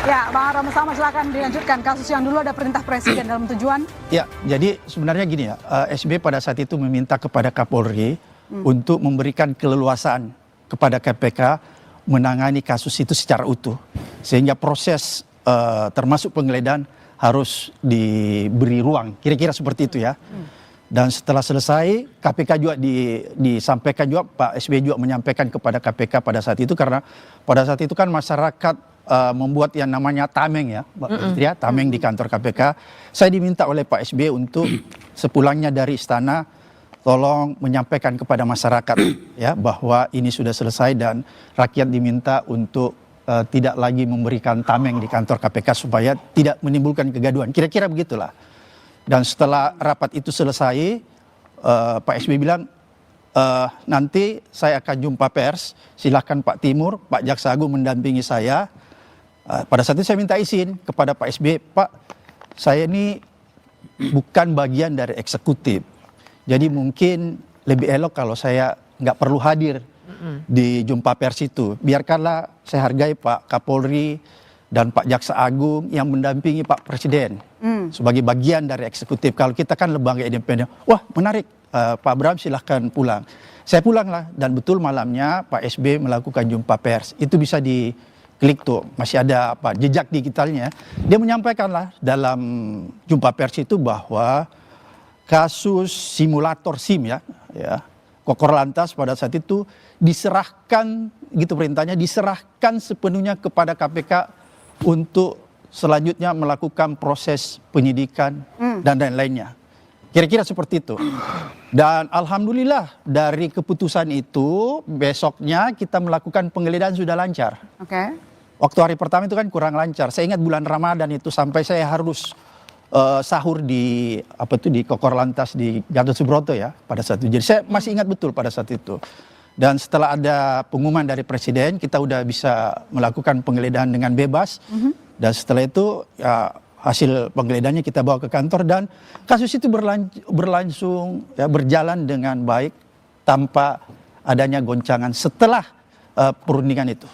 Ya, Bang Aram sama silakan dilanjutkan kasus yang dulu ada perintah presiden dalam tujuan. Ya, jadi sebenarnya gini ya, SBY pada saat itu meminta kepada Kapolri untuk memberikan keleluasaan kepada KPK menangani kasus itu secara utuh. Sehingga proses termasuk penggeledahan harus diberi ruang, kira-kira seperti itu ya. Dan setelah selesai, KPK juga disampaikan juga, Pak SBY juga menyampaikan kepada KPK pada saat itu, karena pada saat itu kan masyarakat membuat yang namanya tameng ya, Mbak Putri ya, tameng di kantor KPK. Saya diminta oleh Pak SBY untuk sepulangnya dari istana, tolong menyampaikan kepada masyarakat ya bahwa ini sudah selesai dan rakyat diminta untuk tidak lagi memberikan tameng di kantor KPK supaya tidak menimbulkan kegaduhan. Kira-kira begitulah. Dan setelah rapat itu selesai, Pak SBY bilang, nanti saya akan jumpa pers, silahkan Pak Timur, Pak Jaksa Agung mendampingi saya. Pada saat itu saya minta izin kepada Pak SBY, Pak, saya ini bukan bagian dari eksekutif. Jadi mungkin lebih elok kalau saya nggak perlu hadir di jumpa pers itu. Biarkanlah saya hargai Pak Kapolri dan Pak Jaksa Agung yang mendampingi Pak Presiden sebagai bagian dari eksekutif. Kalau kita kan lembaga independen, wah menarik, Pak Abraham silahkan pulang. Saya pulanglah dan betul malamnya Pak SBY melakukan jumpa pers. Itu bisa diklik tuh, masih ada jejak digitalnya. Dia menyampaikanlah dalam jumpa pers itu bahwa kasus simulator SIM ya Kokor Lantas pada saat itu diserahkan, gitu perintahnya, diserahkan sepenuhnya kepada KPK untuk selanjutnya melakukan proses penyidikan dan lain-lainnya. Kira-kira seperti itu. Dan alhamdulillah dari keputusan itu besoknya kita melakukan penggeledahan sudah lancar. Oke. Waktu hari pertama itu kan kurang lancar. Saya ingat bulan Ramadan itu sampai saya harus sahur di Kokor Lantas di Gatot Subroto ya pada saat itu. Jadi saya masih ingat betul pada saat itu. Dan setelah ada pengumuman dari Presiden, kita udah bisa melakukan penggeledahan dengan bebas. Dan setelah itu ya, hasil penggeledahannya kita bawa ke kantor dan kasus itu berlangsung ya, berjalan dengan baik tanpa adanya goncangan setelah perundingan itu.